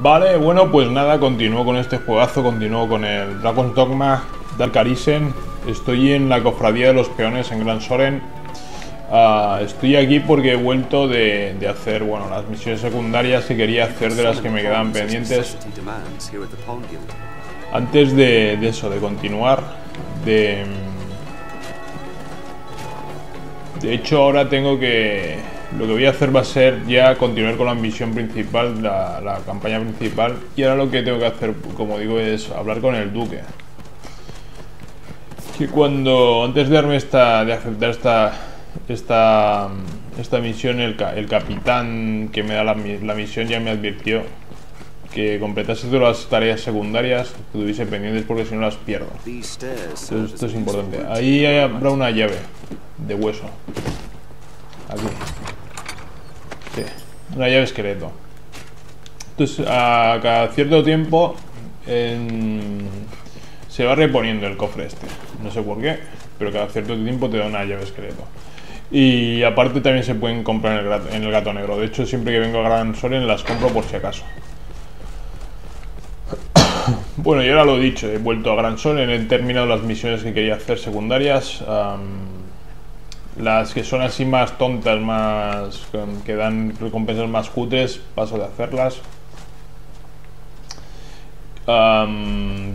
Vale, bueno, pues nada, continúo con este juegazo, continúo con el Dragon's Dogma Dark Arisen. Estoy en la cofradía de los peones en Gran Soren. Estoy aquí porque he vuelto de hacer, bueno, las misiones secundarias que quería hacer, de las que me quedaban pendientes. Antes de eso, de continuar, de hecho ahora tengo que... Lo que voy a hacer va a ser ya continuar con la misión principal, la campaña principal. Y ahora lo que tengo que hacer, como digo, es hablar con el duque. Que antes de darme de aceptar esta misión, el capitán que me da la misión ya me advirtió que completase todas las tareas secundarias que tuviese pendientes, porque si no las pierdo. Entonces esto es importante. Ahí habrá una llave de hueso. Aquí. Sí, una llave esqueleto. Entonces a cada cierto tiempo se va reponiendo el cofre este. No sé por qué, pero cada cierto tiempo te da una llave esqueleto. Y aparte también se pueden comprar en el gato negro. De hecho, siempre que vengo a Gran Soren las compro por si acaso. Bueno, y ahora lo dicho, he vuelto a Gran Soren, he terminado las misiones que quería hacer secundarias. Las que son así más tontas, que dan recompensas más cutres, paso de hacerlas. Y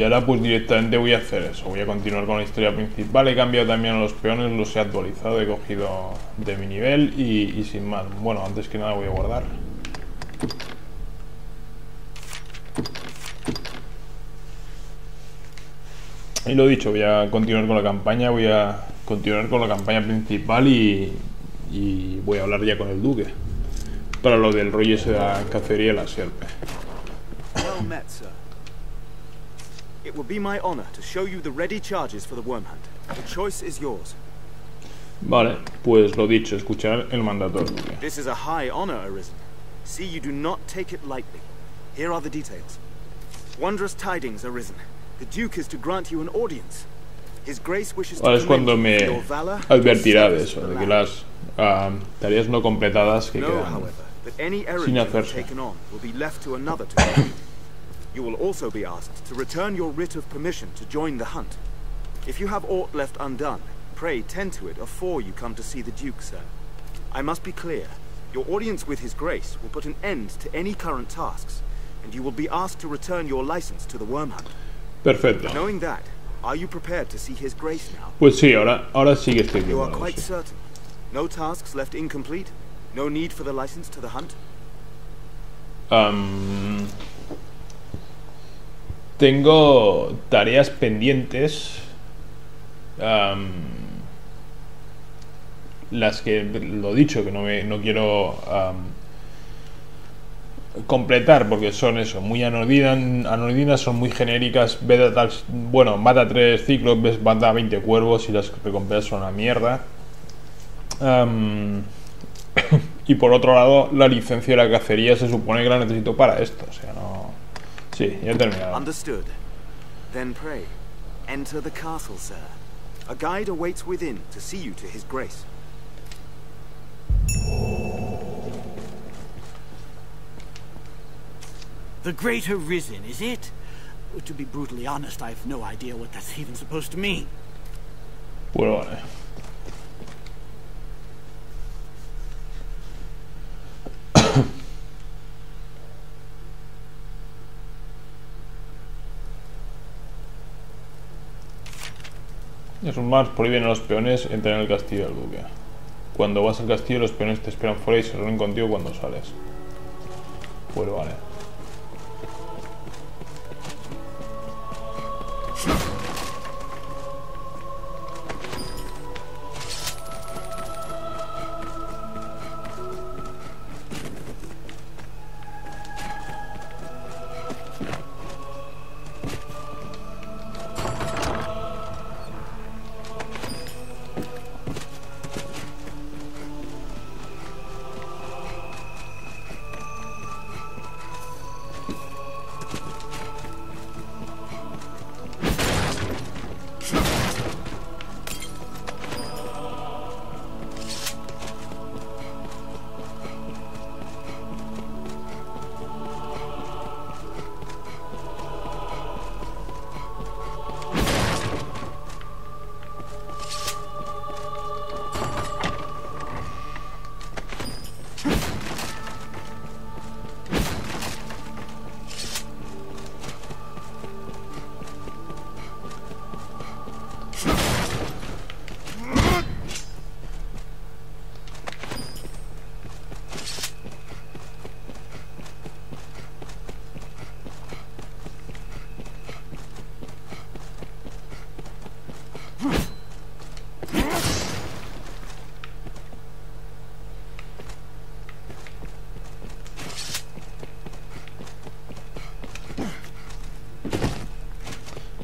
ahora pues directamente voy a hacer eso. Voy a continuar con la historia principal. He cambiado también a los peones, los he actualizado, he cogido de mi nivel y sin más. Bueno, antes que nada voy a guardar. Y lo dicho, voy a continuar con la campaña, principal y voy a hablar ya con el duque para lo del rollo ese de la cacería de la sierpe. Well met, sir. It will be my honor to show you the ready charges for the worm hunt. The choice is yours. Vale, pues lo dicho, escuchar el mandato del duque. This is a high honor, Arisen. See, you do not take it lightly. Here are the details. Wondrous tidings, Arisen. The Duke is to grant you an audience. His Grace wishes to Ahora es cuando me advertirá de eso, de que las tareas no completadas que quedan sin hacerse. You will also be asked to return your writ of permission to join the hunt. If you have aught left undone, pray tend to it afore you come to see the Duke, sir. I must be clear. Your audience with His Grace will put an end to any current tasks, and you will be asked to return your license to the worm hunt. Perfecto. Knowing that, are you prepared to see His Grace now? Pues sí, ahora sí que estoy You are preparado. quite certain. No tasks left incomplete? No need for the license to the hunt? Tengo tareas pendientes, las que lo dicho, que no quiero completar, porque son eso, muy anodinas, son muy genéricas. Bueno, mata 3 cíclopes, mata 20 cuervos y las recompensas son una mierda. Y por otro lado, la licencia de la cacería se supone que la necesito para esto, o sea, no... Sí, ya he terminado. Understood. Then pray, enter the castle, sir. A guide awaits within to see you to His Grace. The Great Arisen, is it? To be brutally honest, I've no idea what that's even supposed to mean. Pues vale. Es un más prohíben a los peones entrar en el castillo del duque. Cuando vas al castillo, los peones te esperan fuera y se reúnen contigo cuando sales. Pues vale.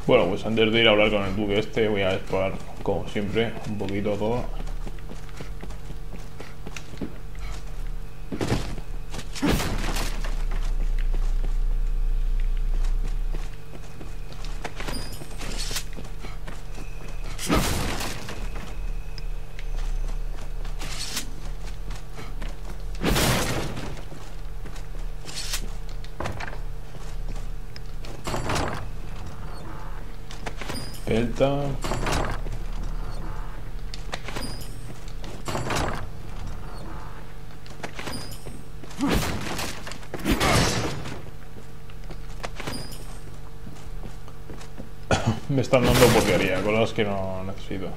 Bueno, pues antes de ir a hablar con el duque este, voy a explorar, como siempre, un poquito todo. Pelta. Me están dando porquería, cosas que no necesito.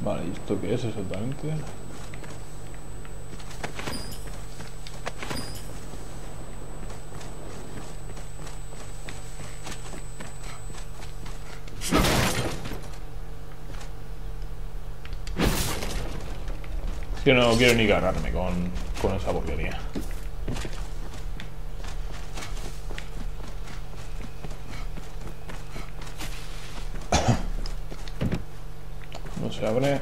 Vale, ¿y esto qué es exactamente? Que no quiero ni cargarme con esa porquería. No se abre.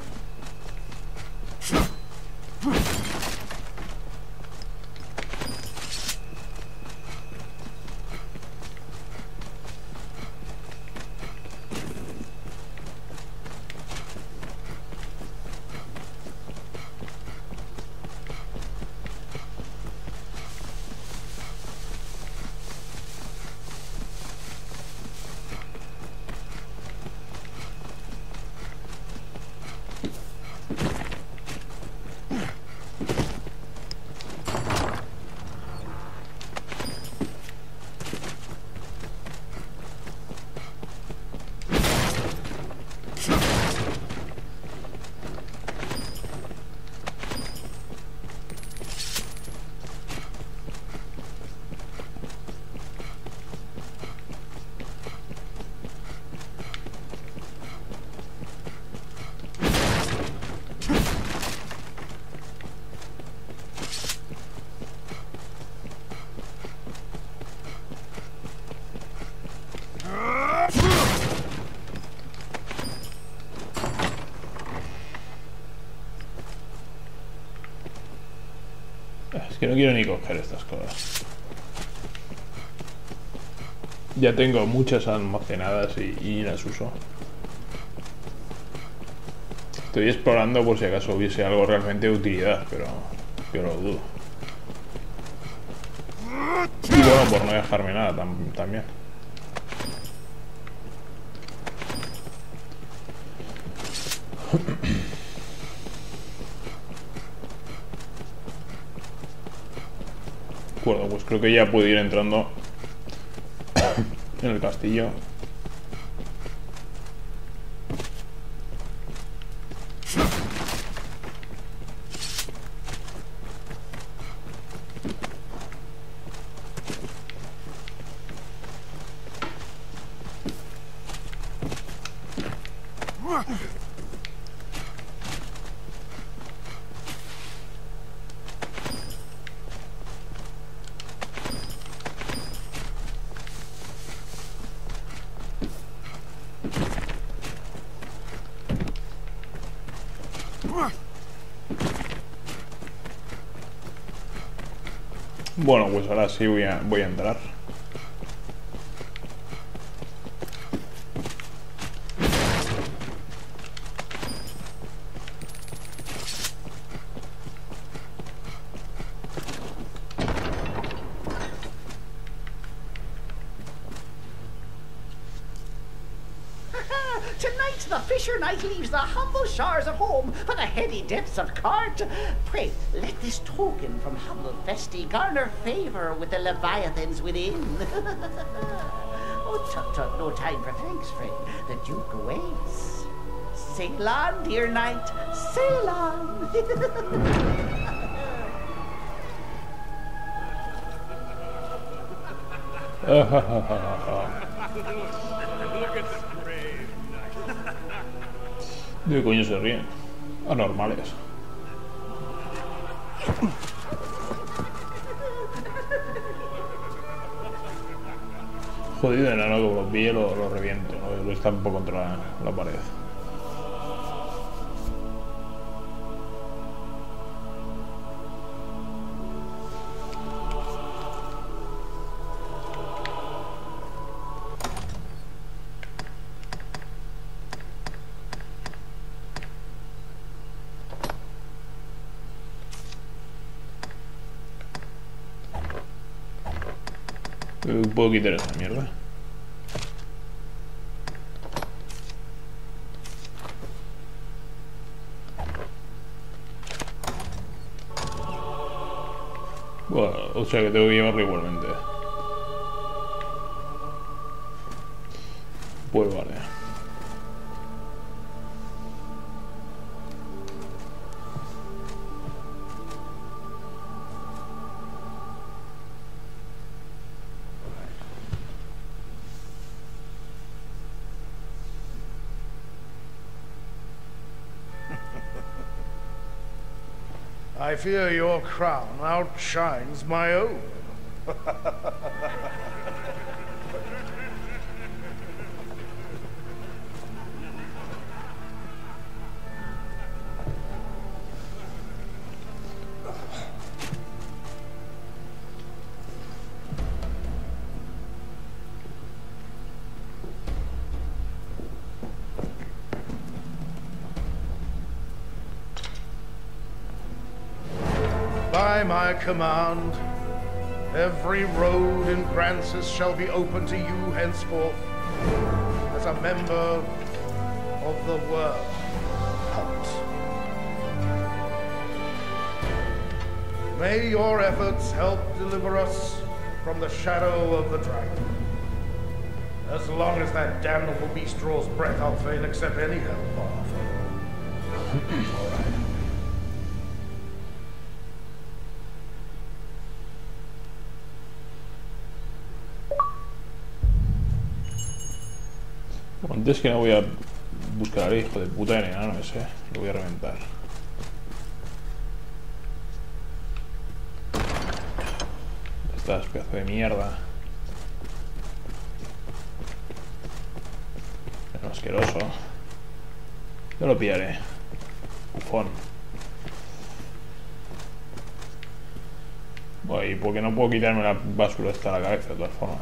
Es que no quiero ni coger estas cosas. Ya tengo muchas almacenadas y las uso. Estoy explorando por si acaso hubiese algo realmente de utilidad, pero lo dudo. Y bueno, por no dejarme nada también. De acuerdo, pues creo que ya puedo ir entrando en el castillo. Bueno, pues ahora sí voy a entrar. Tonight the fisher knight leaves the humble shores of home for the heady depths of Cart. Pray, let this token from humble Festi garner favour with the leviathans within. Oh, tut, no time for thanks, friend. The Duke awaits. Sail on, dear knight, sail on. ¿De qué coño se ríen? Anormales. Jodido enano, que lo pille lo reviento, ¿no? Lo está un poco contra la pared. Puedo quitar esa mierda. Bueno, o sea que tengo que llevarlo igualmente. Pues vale. I fear your crown outshines my own. By my command, every road in Grancis shall be open to you henceforth, as a member of the world hunt. May your efforts help deliver us from the shadow of the dragon. As long as that damnable beast draws breath, I'll fain accept any help offered. All right. Antes que no voy a buscar al hijo de puta de enano ese. Lo voy a reventar. Estás pedazo de mierda. Es asqueroso. Yo lo pillaré. Bufón. Bueno, y porque no puedo quitarme la báscula esta a la cabeza de todas formas.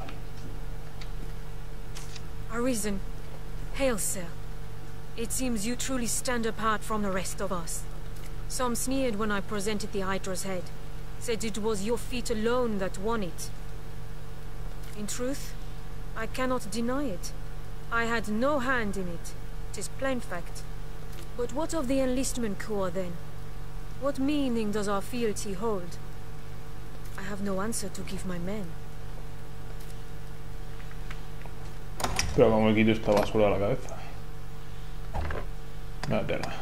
Arisen. Hail, sir. It seems you truly stand apart from the rest of us. Some sneered when I presented the Hydra's head, said it was your feat alone that won it. In truth, I cannot deny it. I had no hand in it. 'Tis plain fact. But what of the enlistment corps, then? What meaning does our fealty hold? I have no answer to give my men. Pero como me quito esta basura de la cabeza. Una tela.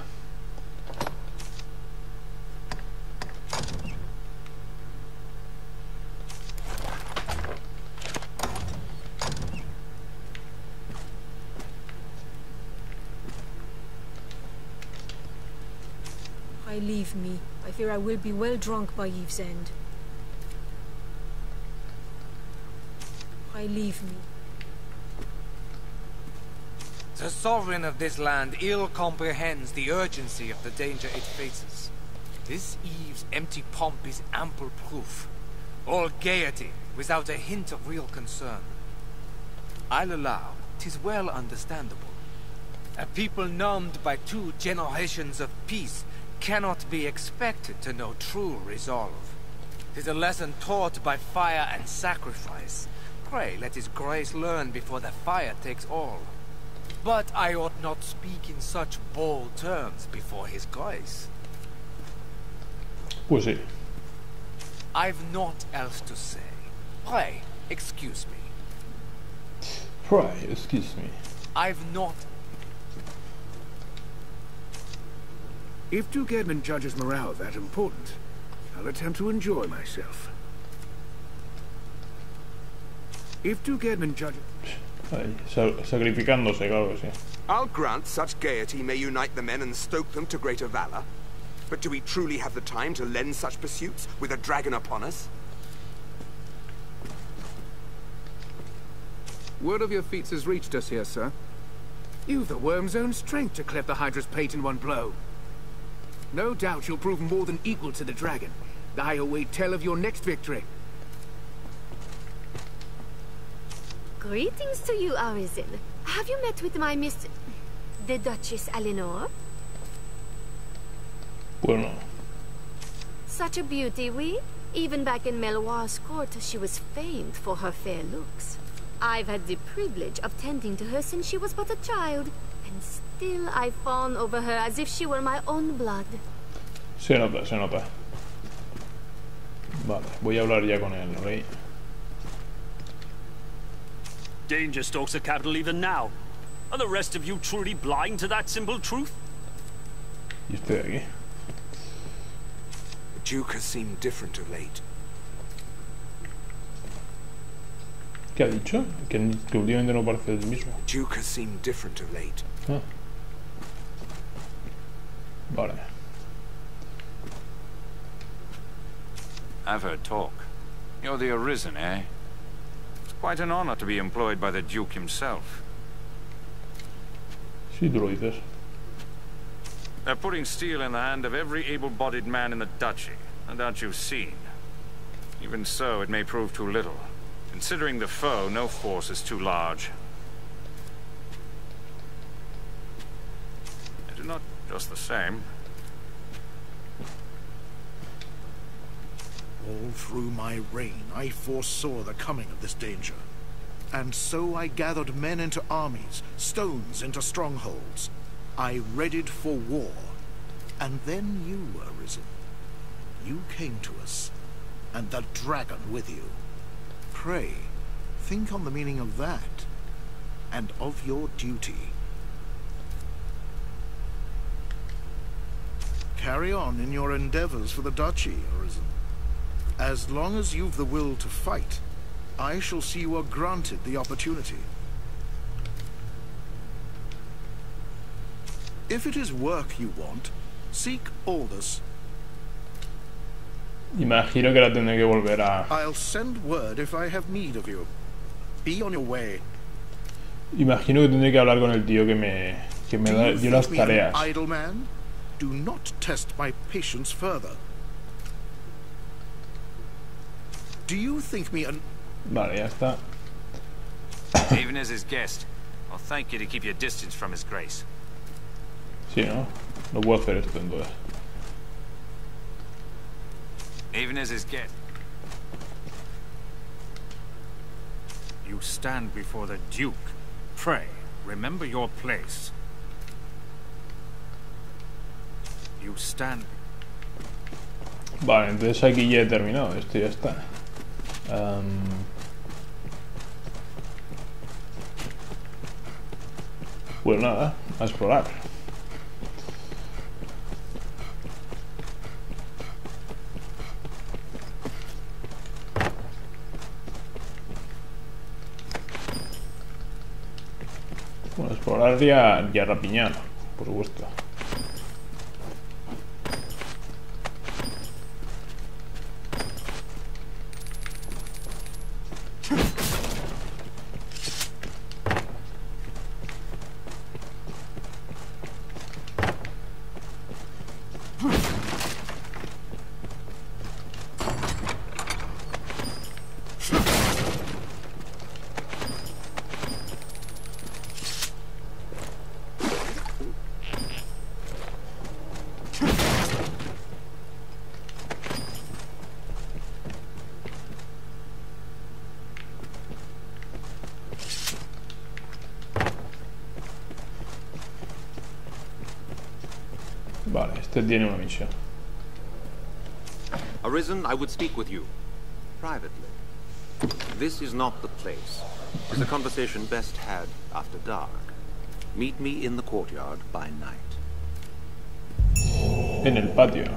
I leave me. I fear I will be well drunk by eve's end. I leave me. The sovereign of this land ill comprehends the urgency of the danger it faces. This eve's empty pomp is ample proof. All gaiety, without a hint of real concern. I'll allow, 'tis well understandable. A people numbed by 2 generations of peace cannot be expected to know true resolve. 'Tis a lesson taught by fire and sacrifice. Pray let his grace learn before the fire takes all. But I ought not speak in such bold terms before his grace. Pues sí. I've naught else to say. Pray, excuse me. Pray, excuse me. I've not... If Duke Edmund judges morale that important, I'll attempt to enjoy myself. If Duke Edmund judges... Ahí, sacrificándose, claro que sí. I'll grant such gaiety may unite the men and stoke them to greater valor. But do we truly have the time to lend such pursuits with a dragon upon us? Word of your feats has reached us here, sir. You've the worm's own strength to cleft the Hydra's pate in one blow. No doubt you'll prove more than equal to the dragon. I await tell of your next victory. Greetings to you, Arisen. Have you met with my miss... the Duchess Eleanor? Bueno. Such a beauty, we? Even back in Meloir's court, she was famed for her fair looks. I've had the privilege of tending to her since she was but a child, and still I fawn over her as if she were my own blood. Se nota, se nota. Vale, voy a hablar ya con el rey. Danger stalks the capital even now. Are the rest of you truly blind to that simple truth? Y estoy aquí. The Duke has seemed different of late. ¿Qué ha dicho? Que últimamente no parece el mismo. Duke has seemed different of late. Ah. Vale. I've heard talk. You're the Arisen, eh? It's quite an honor to be employed by the Duke himself. Sí, tú lo dices. They're putting steel in the hand of every able-bodied man in the duchy. No doubt you've seen. Even so, it may prove too little. Considering the foe, no force is too large. I do not just the same. All through my reign, I foresaw the coming of this danger. And so I gathered men into armies, stones into strongholds. I readied for war. And then you were risen. You came to us, and the dragon with you. Pray, think on the meaning of that, and of your duty. Carry on in your endeavors for the duchy, Arisen. As long as you've the will to fight, I shall see you are granted the opportunity. If it is work you want, seek Aldous. Imagino que la tendré que volver a... I'll send word if I have need of you. Be on your way. Imagino que tendré que hablar con el tío que me dio las tareas. Idle man? Do not test my patience further. Do you think me an... Vale, ya está. Even as his guest, I'll thank you to keep your distance from his grace. Sí, ¿no? No puedo hacer esto entonces. Even as his guest. You stand before the Duke. Pray, remember your place. You stand... Vale, entonces aquí ya he terminado. Esto ya está. Pues nada, a explorar. Bueno, explorar y a rapiñar, por supuesto. Vale, este tiene una misión. Arisen, I would speak with you. Privately. This is not the place. It's a conversation best had after dark. Meet me in the courtyard by night. En el patio.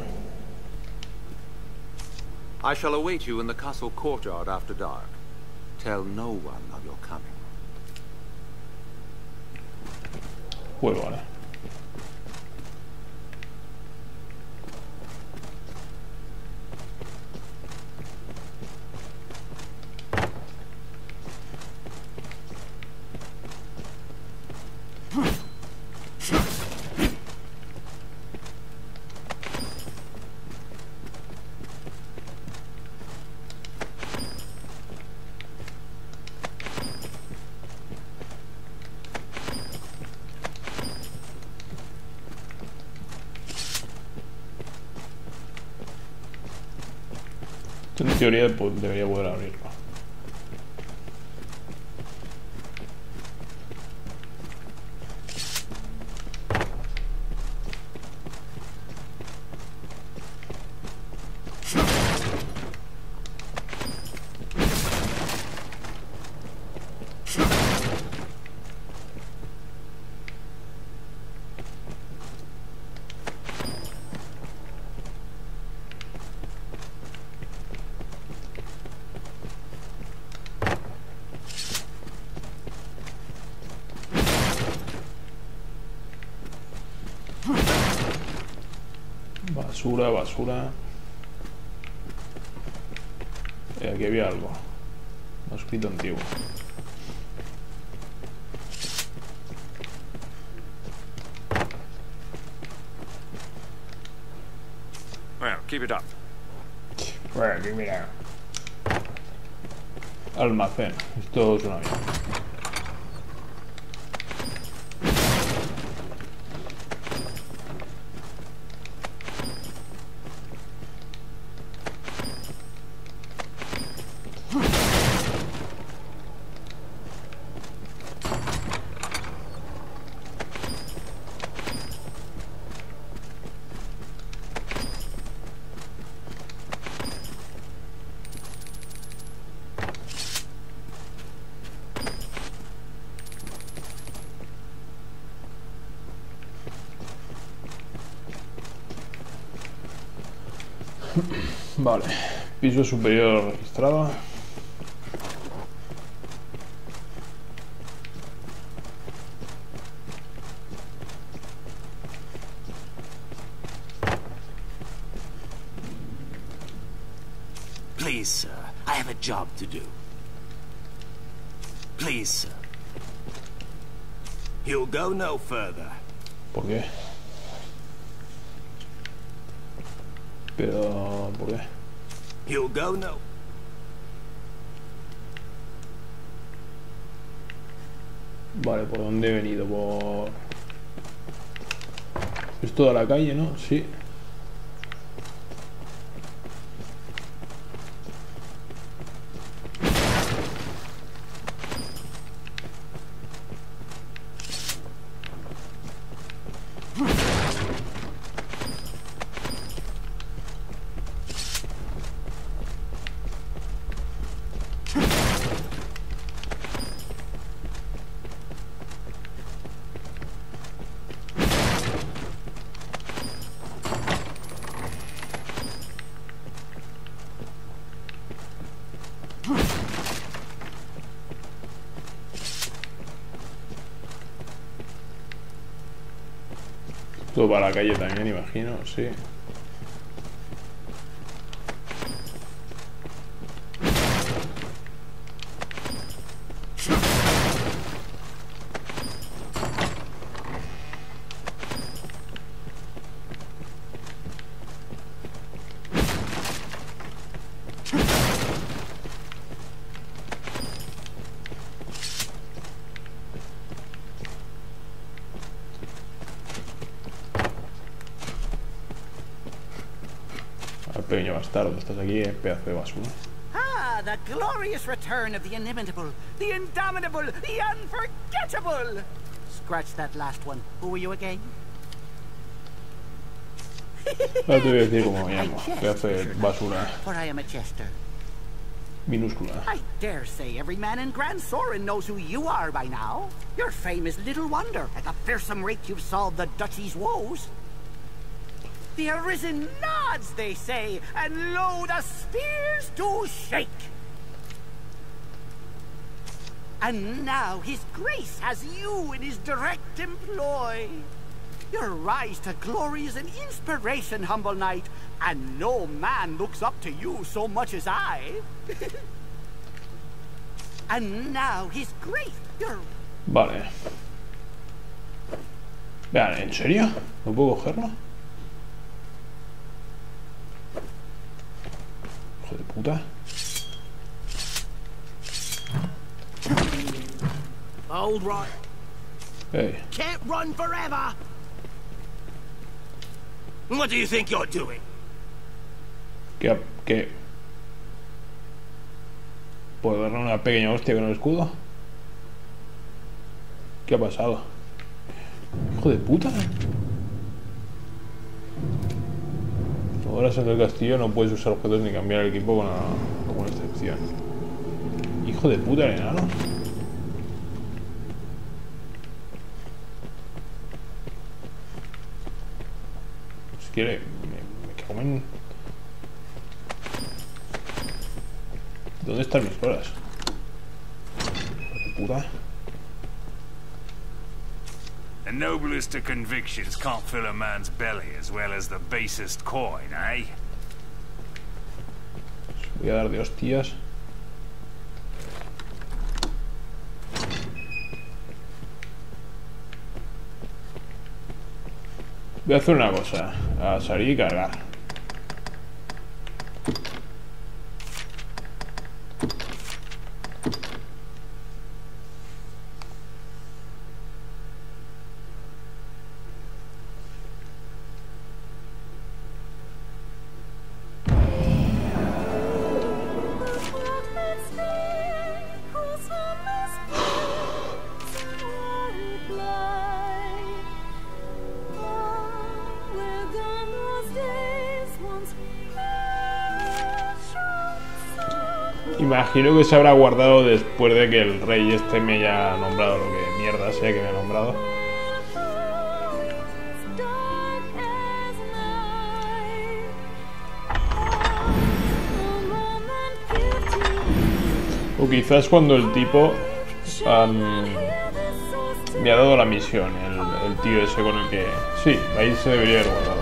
I shall await you in the castle courtyard after dark. Tell no one of your coming. Pues vale. En teoría pues, debería poder abrirlo. Basura, basura. Aquí había algo. Un escrito antiguo. Well, keep it up. Bueno, aquí mira. Almacén. Esto es una mierda. Vale, piso superior registrado. Please, sir, I have a job to do. Please, sir. You'll go no further. ¿Por qué? Pero, ¿por qué? You'll go no. Vale, ¿por dónde he venido? Por... Es toda la calle, ¿no? Sí. Todo para la calle también, imagino, sí. Pequeño bastardo, estás aquí, pedazo de basura. Ah, the glorious return of the inimitable, the indomitable, the unforgettable! Scratch that last one. Who were you again? Ahora te voy a decir cómo me llamo. Pedazo de basura. For I am a jester. Minúscula. I dare say every man in Grand Sorin knows who you are by now. Your fame is little wonder. At the fearsome rate you've solved the duchy's woes. The Arisen nods, they say, and lo, the spears do shake. And now his grace has you in his direct employ. Your rise to glory is an inspiration, humble knight, and no man looks up to you so much as I. And now his grace, your... Vale. Vean, ¿en serio? ¿No puedo cogerlo? Hijo de puta. Hold right. Hey. Can't run forever. What do you think you're doing? ¿Qué? ¿Puedo darle una pequeña hostia con el escudo? ¿Qué ha pasado? Hijo de puta. Ahora en el castillo no puedes usar objetos ni cambiar el equipo con una excepción. Hijo de puta el enano. Si quiere, me cago en... ¿Dónde están mis horas? Hijo de puta. The noblest of convictions can't fill a man's belly as well as the basest coin, eh? Voy a dar de hostias. Voy a hacer una cosa. A salir y cargar. Imagino que se habrá guardado después de que el rey este me haya nombrado lo que mierda sea que me ha nombrado. O quizás cuando el tipo me ha dado la misión, el tío ese con el que... Sí, ahí se debería haber guardado.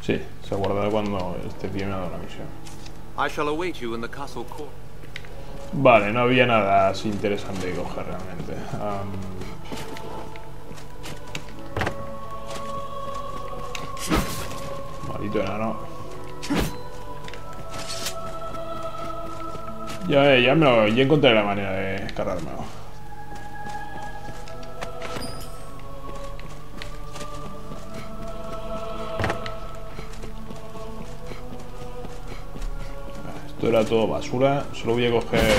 Sí, se ha guardado cuando este tío me ha dado la misión. I shall await you in the castle court. Vale, no había nada así interesante que coger realmente. Maldito enano. Ya encontré la manera de cargármelo. Esto era todo basura. Solo voy a coger...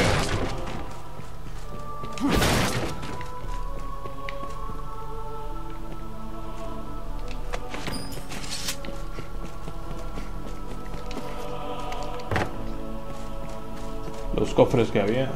los cofres que había.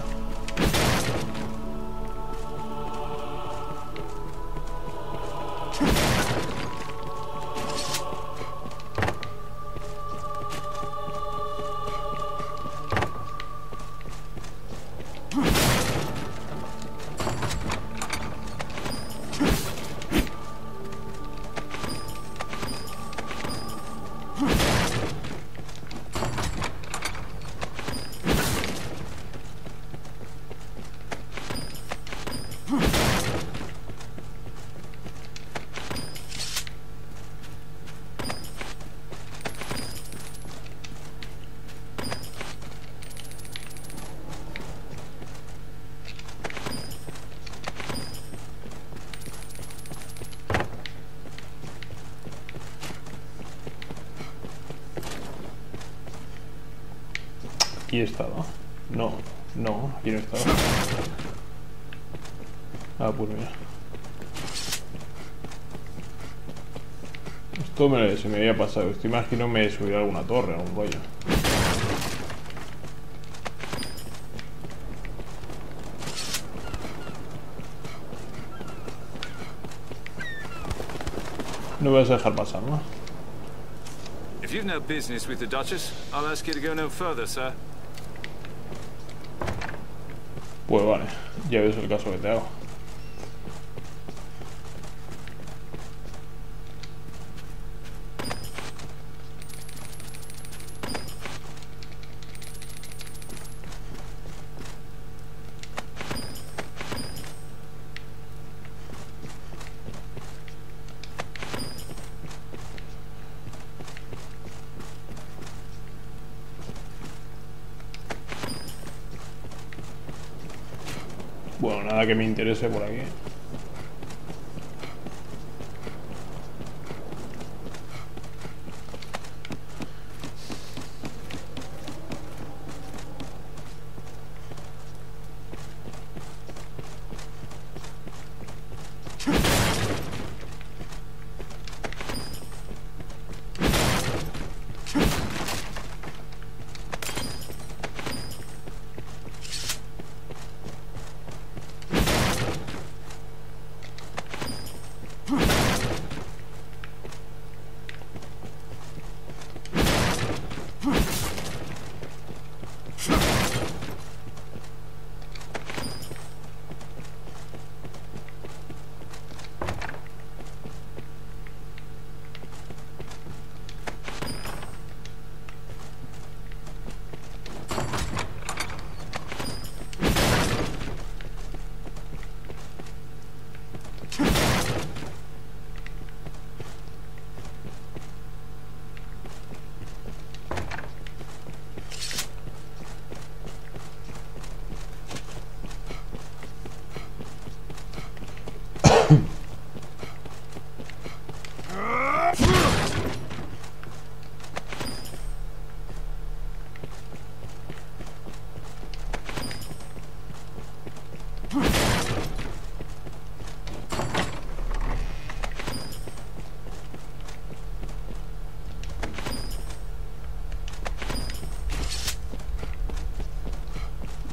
Aquí he estado. No, aquí no he estado. Ah, pues mira. Esto se me había pasado. Esto imagino me subirá a alguna torre, algún rollo. No me vas a dejar pasar, ¿no? If you've no business with the Duchess, I'll ask you to go no further, sir. Pues vale, ya ves el caso que te hago. Bueno, nada que me interese por aquí.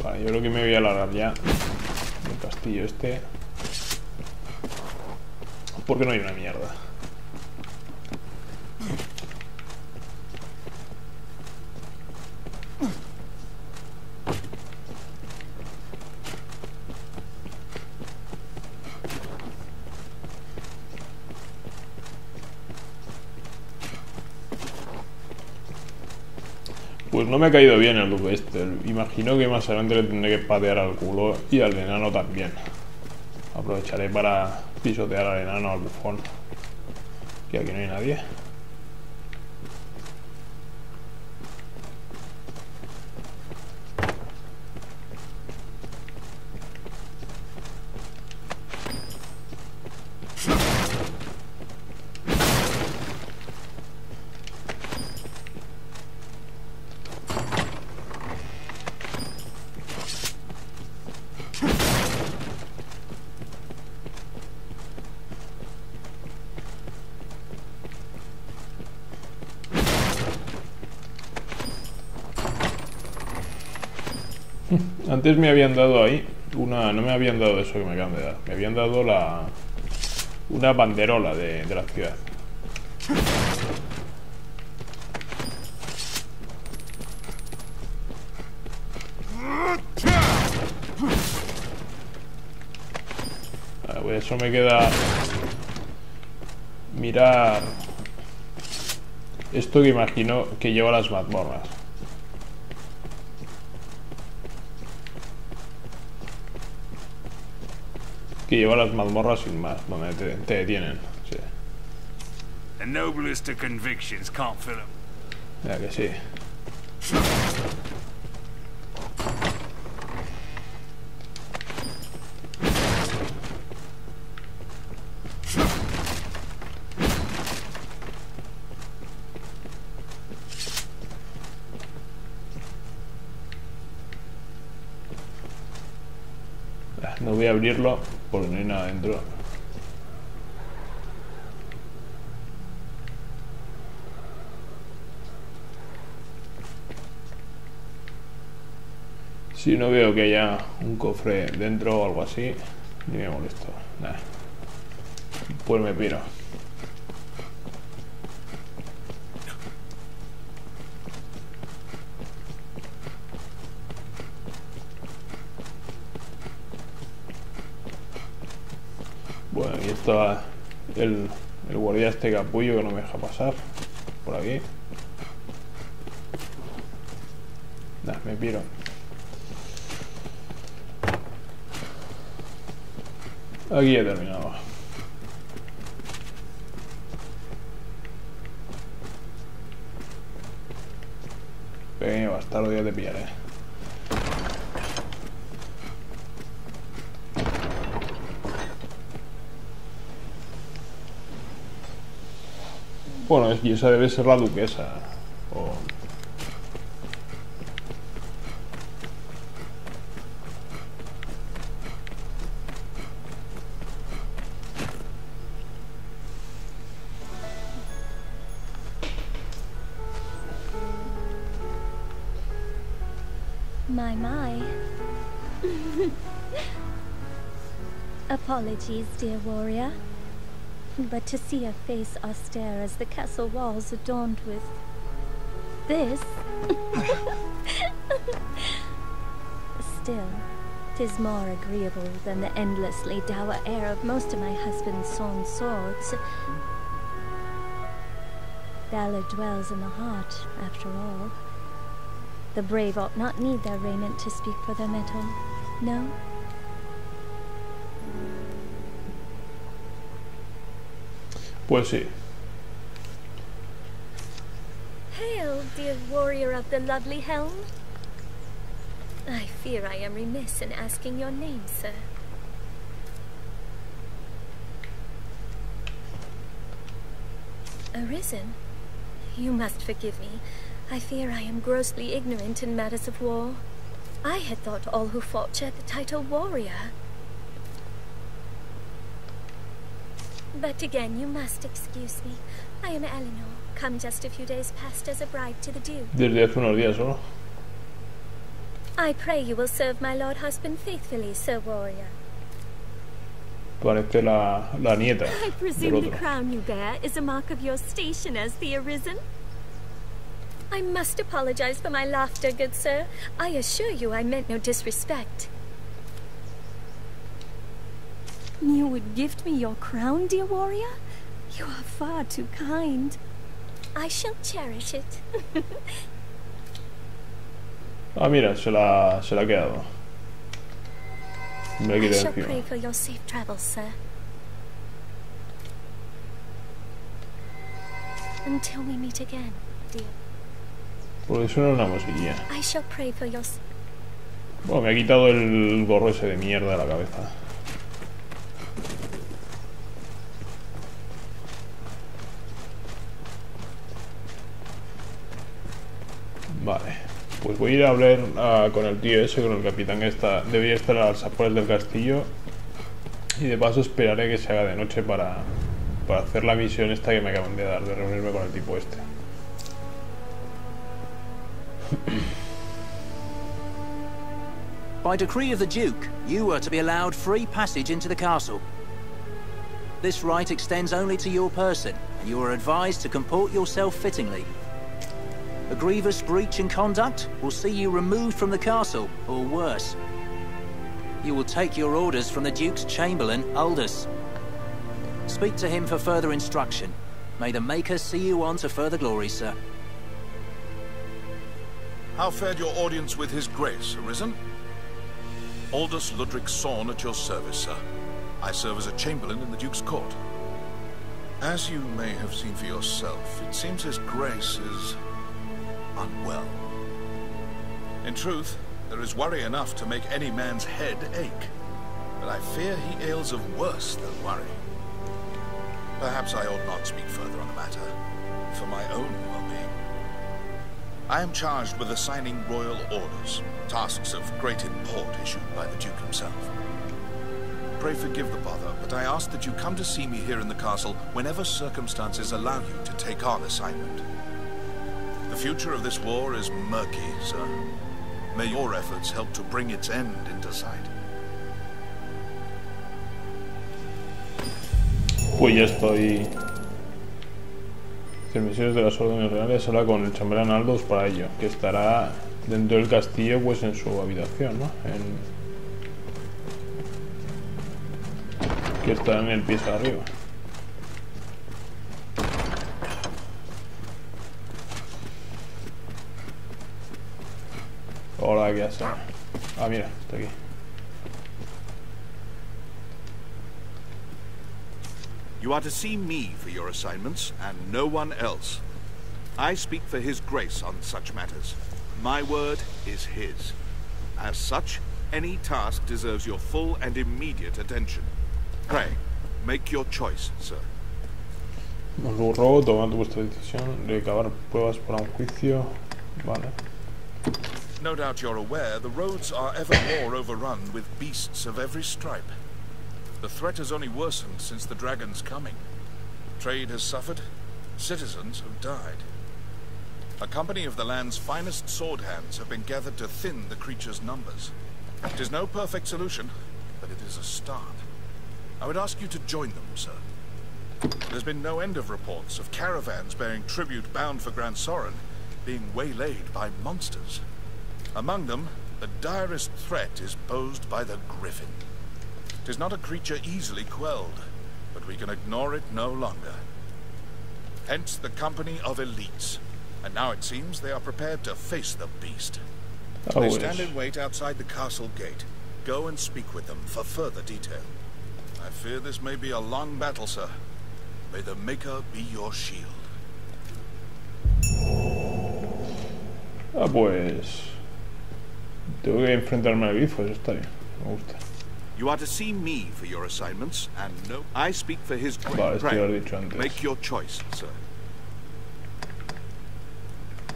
Vale, yo creo que me voy a alargar ya el castillo este, porque no hay una mierda. Pues no me ha caído bien el loop este. Imagino que más adelante le tendré que patear al culo y al enano también. Aprovecharé para pisotear al enano, al bufón. Que aquí no hay nadie. Antes me habían dado ahí una... No me habían dado eso que me acaban de dar. Me habían dado una banderola de la ciudad. Pues eso me queda... mirar... esto que imagino que lleva las mazmorras. Que lleva las mazmorras sin más, donde te detienen. Sí. The noblest of convictions can't fill them. Ya que sí. No voy a abrirlo porque no hay nada dentro. Si no veo que haya un cofre dentro o algo así, ni me molesto. Nah. Pues me piro. Bueno, aquí está el guardia este capullo que no me deja pasar por aquí. Nah, me piro. Aquí he terminado. Pequeño bastardo, ya te pillaré. Bueno, y esa debe ser la duquesa. O... My. Apologies, dear warrior. But to see a face austere as the castle walls adorned with this... Still, 'tis more agreeable than the endlessly dour air of most of my husband's sawn swords. Valor dwells in the heart, after all. The brave ought not need their raiment to speak for their mettle, no? Pues sí. Hail, dear warrior of the lovely helm. I fear I am remiss in asking your name, sir. Arisen? You must forgive me. I fear I am grossly ignorant in matters of war. I had thought all who fought shared the title warrior. But again, you must excuse me. I am Eleanor, come just a few days past as a bride to the Duke. Desde hace unos días solo. I pray you will serve my lord husband faithfully, Sir Warrior. Parece la nieta. I presume the crown you bear is a mark of your station as the Arisen? I must apologize for my laughter, good sir. I assure you I meant no disrespect. You would gift me your crown, dear warrior? You are far too kind. I shall cherish it. Ah, mira, se la ha quedado. Me la I quita shall encima. pray for your safe travels, sir. Until we meet again, dear. Porque eso no es una musiquilla. I shall pray for your... Bueno, me ha quitado el gorro ese de mierda de la cabeza. Vale, pues voy a ir a hablar con el tío ese, con el capitán que está, debería estar a las afueras del castillo. Y de paso esperaré que se haga de noche para hacer la misión esta que me acaban de dar, de reunirme con el tipo este. By decree of the Duke, you are to be allowed free passage into the castle. This right extends only to your person, and you are advised to comport yourself fittingly. A grievous breach in conduct will see you removed from the castle, or worse. You will take your orders from the Duke's Chamberlain, Aldous. Speak to him for further instruction. May the Maker see you on to further glory, sir. How fared your audience with His Grace, Arisen? Aldous Ludric Sorn at your service, sir. I serve as a Chamberlain in the Duke's court. As you may have seen for yourself, it seems His Grace is unwell. In truth, there is worry enough to make any man's head ache. But I fear he ails of worse than worry. Perhaps I ought not speak further on the matter, for my own well-being. I am charged with assigning royal orders, tasks of great import issued by the Duke himself. Pray forgive the bother, but I ask that you come to see me here in the castle whenever circumstances allow you to take on assignment. The future of this war is murky, sir. May your efforts help to bring its end into sight. Pues ya estoy. Misiones de las órdenes reales, habla con el chambelán Aldous para ello, que estará dentro del castillo, pues en su habitación, ¿no? Que está en el piso de arriba. Hola, ¿qué hace? Ah, mira, está aquí. You are to see me for your assignments, and no one else. I speak for His Grace on such matters. My word is his. As such, any task deserves your full and immediate attention. Pray, make your choice, sir. Os lo robo, tomad vuestra decisión, recabar pruebas para un juicio. Vale. No doubt you're aware the roads are ever more overrun with beasts of every stripe. The threat has only worsened since the dragon's coming. Trade has suffered, citizens have died. A company of the land's finest sword hands have been gathered to thin the creature's numbers. It is no perfect solution, but it is a start. I would ask you to join them, sir. There's been no end of reports of caravans bearing tribute bound for Gran Soren being waylaid by monsters. Among them, the direst threat is posed by the Griffin. It is not a creature easily quelled, but we can ignore it no longer. Hence the company of elites. And now it seems they are prepared to face the beast. They stand in wait outside the castle gate. Go and speak with them for further detail. I fear this may be a long battle, sir. May the Maker be your shield. Ah, pues... Tengo que enfrentarme al grifo, eso está bien. Me gusta. You are to see me for your assignments, and no... I speak for his... Vale, esto ya lo he dicho antes. Make your choice, sir.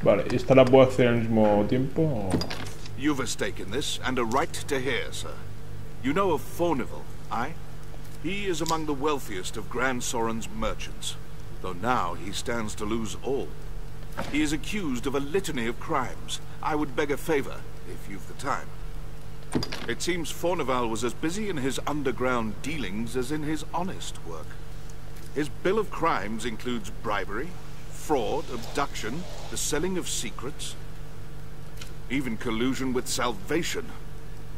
Vale, ¿esta la puedo hacer al mismo tiempo o...? You've a stake in this, and a right to hear, sir. You know of Fornival, aye? He is among the wealthiest of Gran Soren's merchants, though now he stands to lose all. He is accused of a litany of crimes. I would beg a favor, if you've the time. It seems Fornival was as busy in his underground dealings as in his honest work. His bill of crimes includes bribery, fraud, abduction, the selling of secrets, even collusion with Salvation.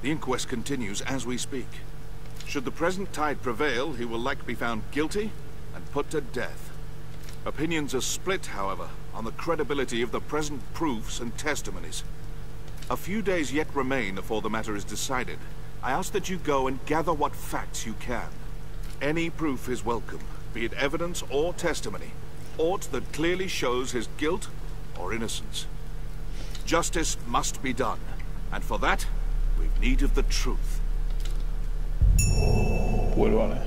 The inquest continues as we speak. Should the present tide prevail, he will likely be found guilty and put to death. Opinions are split, however, on the credibility of the present proofs and testimonies. A few days yet remain before the matter is decided. I ask that you go and gather what facts you can. Any proof is welcome, be it evidence or testimony, aught that clearly shows his guilt or innocence. Justice must be done, and for that, we've need of the truth. Pues vale.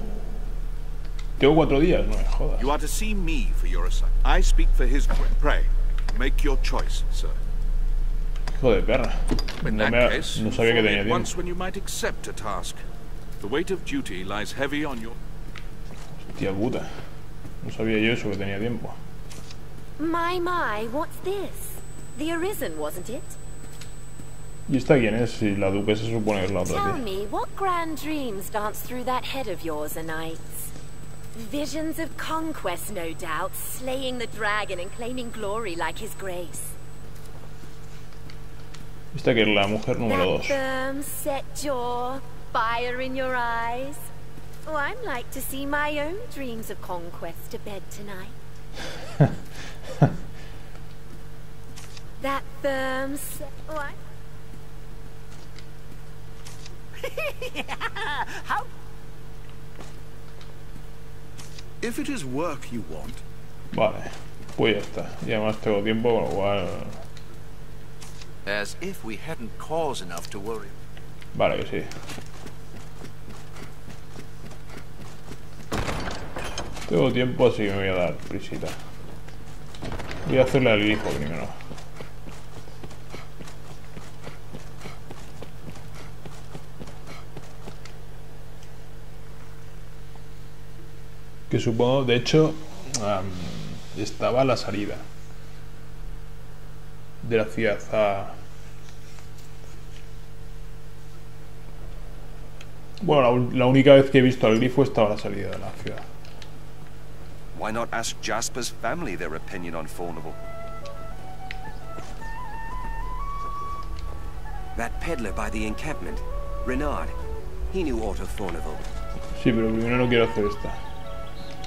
Tengo 4 días, no me jodas. You are to see me for your assignment. I speak for his... Pray, make your choice, sir. Hijo de perra. In No, that case, no sabía que tenía tiempo. once when you might accept a task. The weight of duty lies heavy on your... Hostia puta. No sabía yo eso, que tenía tiempo. My, what's this? The Arisen, wasn't it? ¿Y esta quién es? Si la duquesa se supone que es la otra Tell tía. me, what grand dreams dance through that head of yours a nights? Visions of conquest, no doubt, slaying the dragon and claiming glory like his grace. Esta que es la mujer número 2. That firm, set jaw, fire in your eyes. Oh, I'm like to see my own dreams of conquest to bed tonight. That firm, set... Oh, How? If it is work you want... Vale, pues ya está. Y además tengo tiempo, con lo cual... As if we hadn't cause enough to worry. Vale, que sí. Tengo tiempo, así que me voy a dar prisita. Voy a hacerle al grifo primero. Que supongo, de hecho, estaba a la salida de la ciudad. Bueno, la única vez que he visto al grifo estaba a la salida de la ciudad. Why not ask Jasper's family their opinion on Fornival? That peddler by the encampment, Renard, he knew aught of Fornival. Sí, pero primero no quiero hacer esta.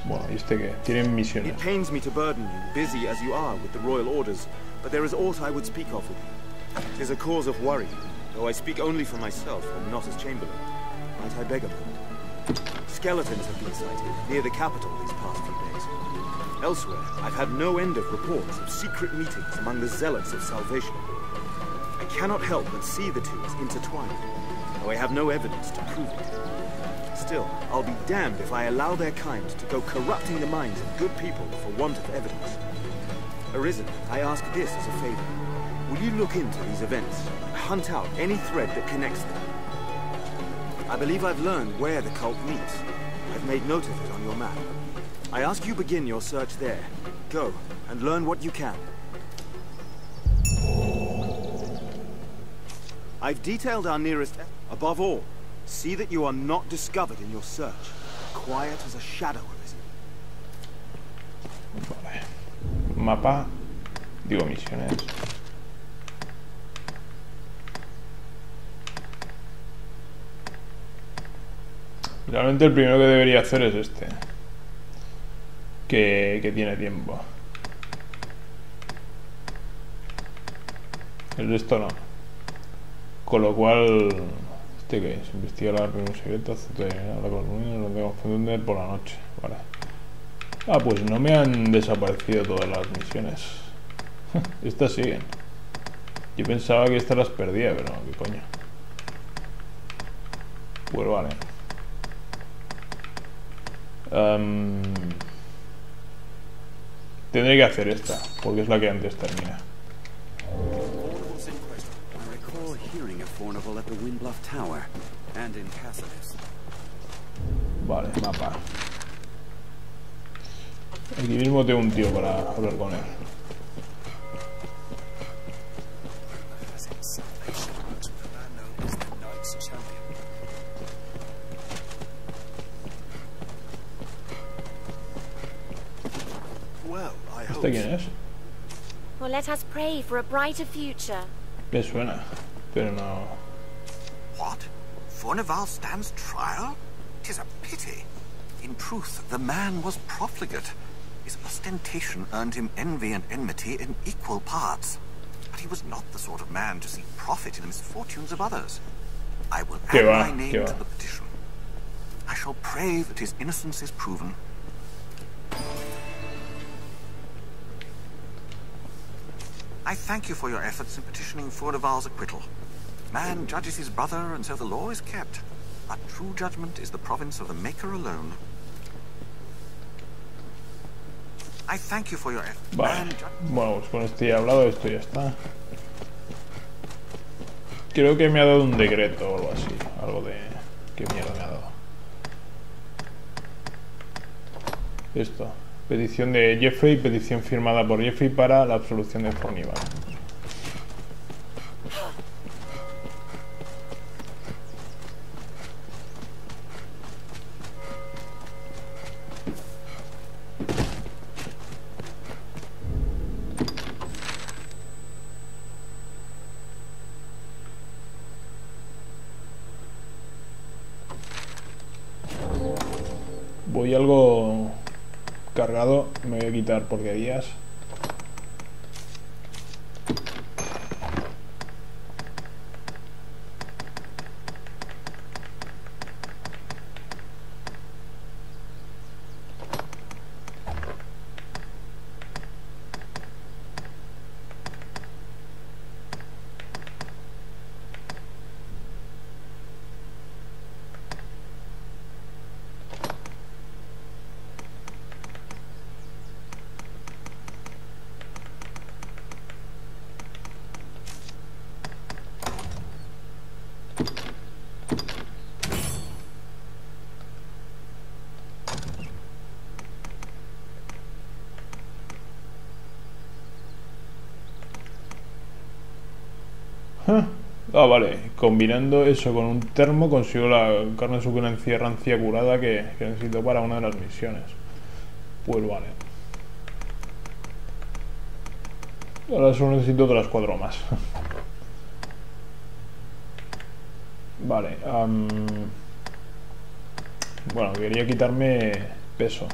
Bueno, ¿y este qué? Tienen misiones. It pains me to burden you, busy as you are with the royal orders, but there is aught I would speak of with you. It is a cause of worry, though I speak only for myself and not as Chamberlain. Might I beg a point? Skeletons have been sighted near the capital these past few days. Elsewhere, I've had no end of reports of secret meetings among the zealots of Salvation. I cannot help but see the two as intertwined. though I have no evidence to prove it. Still, I'll be damned if I allow their kind to go corrupting the minds of good people for want of evidence. Arisen, I ask this as a favor. Will you look into these events, hunt out any thread that connects them? I believe I've learned where the cult meets. I've made note of it on your map. I ask you begin your search there. Go, and learn what you can. I've detailed our nearest... Above all, see that you are not discovered in your search. Quiet as a shadow, Arisen. Vale. Mapa. Digo, misiones. Realmente el primero que debería hacer es este. Que tiene tiempo. El resto no. Con lo cual... ¿Este qué es? Investigar la reunión secreta, hablar con los ruinos, los de confundir por la noche. Vale. Ah, pues no me han desaparecido todas las misiones. Estas siguen. Yo pensaba que estas las perdía, pero qué coño. Pues vale. Tendré que hacer esta, porque es la que antes termina. Vale, mapa. Aquí mismo tengo un tío para hablar con él. ¿Este quién es? Well, let us pray for a brighter future. Me suena, pero no. What? Fornival stands trial? 'Tis a pity. In truth, the man was profligate. His ostentation earned him envy and enmity in equal parts. But he was not the sort of man to seek profit in the misfortunes of others. I will add my name to the petition. I shall pray that his innocence is proven. I thank you for your efforts in petitioning Fornival's acquittal. Man judges his brother, and so the law is kept. But true judgment is the province of the Maker alone. I thank you for your efforts. Vale. Bueno, pues con esto ya he hablado, esto ya está. Creo que me ha dado un decreto o algo así. Algo de... ¿Qué mierda me ha dado? Esto. Petición de Jeffrey, petición firmada por Jeffrey para la absolución de Fornival. Voy algo cargado, me voy a quitar porquerías. Ah, vale. Combinando eso con un termo consigo la carne de suculencia rancia curada que necesito para una de las misiones. Pues vale. Ahora solo necesito otras 4 más. Vale. Bueno, quería quitarme peso.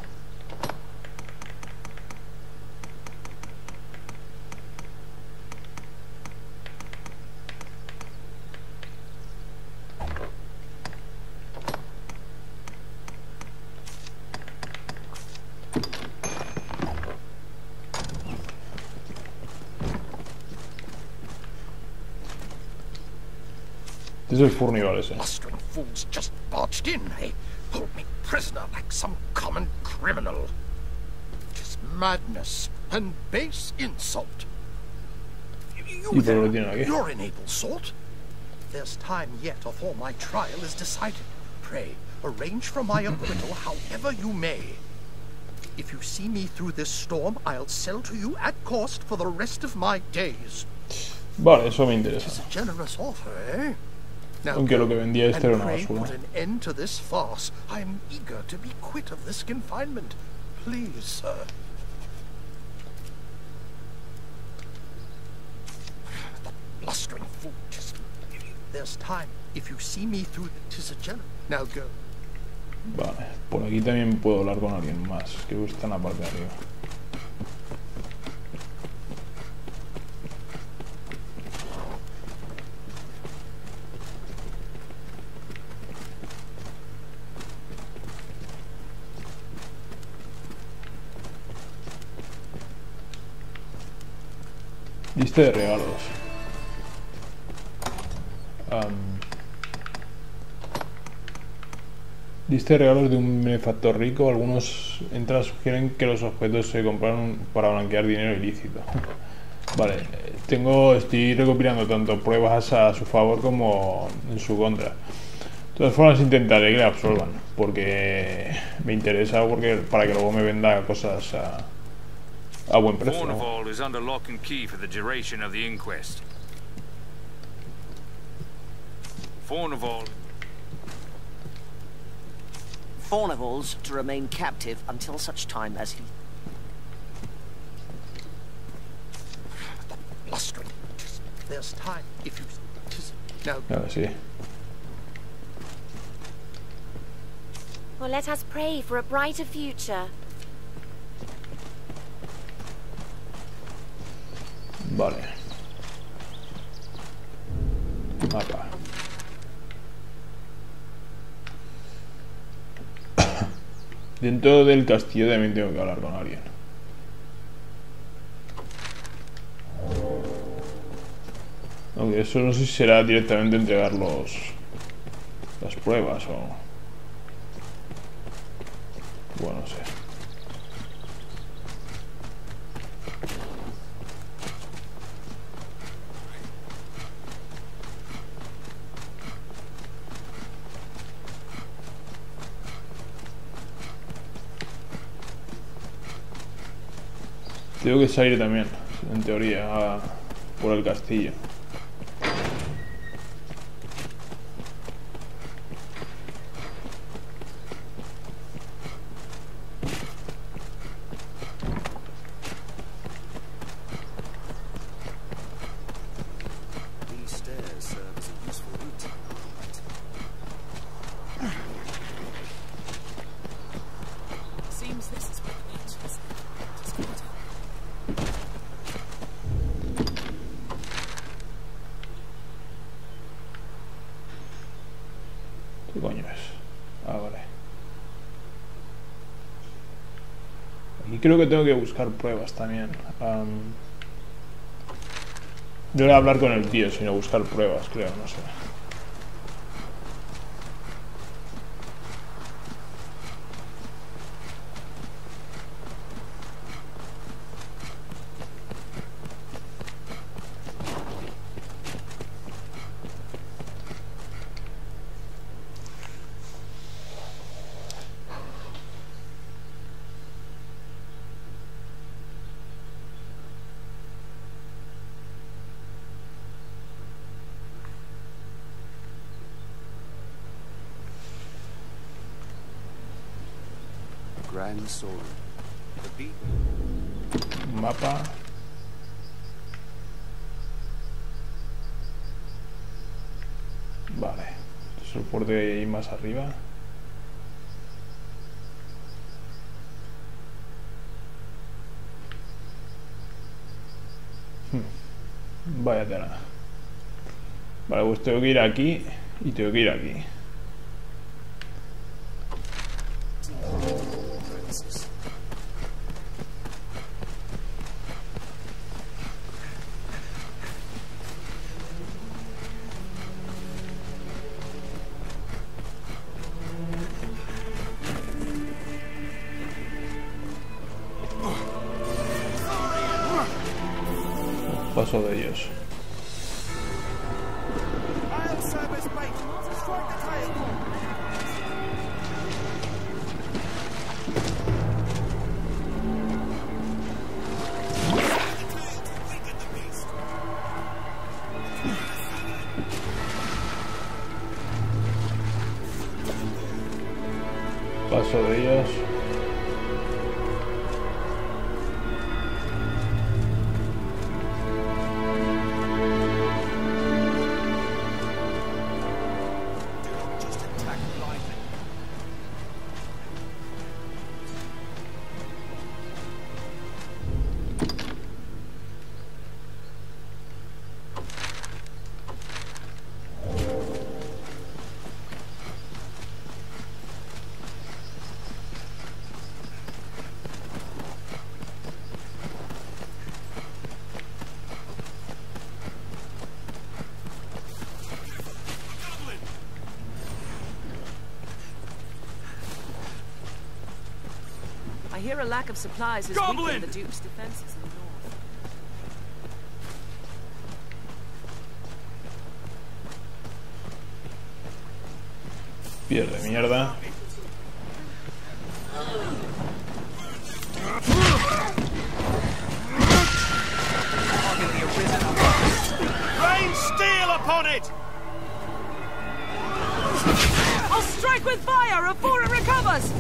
Este es el Furnival ese. Blustering fools just barged in, eh? Hold me prisoner like some common criminal. It is madness and base insult. You there, you're an able sort. There's time yet afore my trial is decided. Pray, arrange for my acquittal however you may. If you see me through this storm, I'll sell to you at cost for the rest of my days. Vale, eso me interesa. It's a generous offer, eh? Now, aunque lo que vendía este era una pray basura. put an end to this farce. I'm eager to be quit of this confinement. Please, sir. The blustering fool. There's time. If you see me through, 'tis a generous. Now go. Vale, por aquí también puedo hablar con alguien más. Creo que está en la parte de arriba. Lista de regalos. Lista de regalos de un benefactor rico. Algunos entradas sugieren que los objetos se compraron para blanquear dinero ilícito. Vale, estoy recopilando tanto pruebas a su favor como en su contra. De todas formas intentaré que le absolvan, porque me interesa, para que luego me venda cosas a buen precio, ¿no? Fornival is under lock and key for the duration of the inquest. Fornival's to remain captive until such time as he... The blustering. There's time. If you... Now... Ahora sí. Well, let us pray for a brighter future. Vale. Mapa. Dentro del castillo también tengo que hablar con alguien. Aunque eso no sé si será directamente entregar las pruebas o... Bueno, no sé. Tengo que salir también, en teoría, por el castillo. These stairs serve as a useful route. Seems this is where the beach is. ¿Qué coño es? Ah, vale. Aquí creo que tengo que buscar pruebas también. No voy a hablar con el tío, sino buscar pruebas, creo, no sé. Grand sword. The beat. Mapa. Vale. Soporte ahí más arriba. Vaya tela. Vale, pues tengo que ir aquí y tengo que ir aquí. Paso de ellos. Paso de ellos. I hear a lack of supplies has weakened the Duke's defenses in the north. Pierde mierda. Rain steel upon it! I'll strike with fire before it recovers!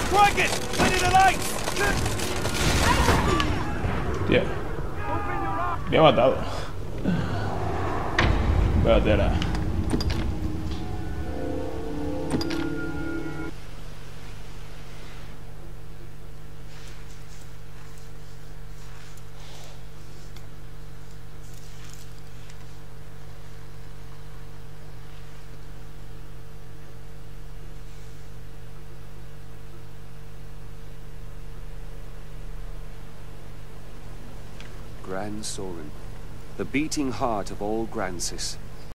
Strike it! Put it alight! Tío. Me ha matado. Espérate. Grand Sorin, the beating heart of all Grancis.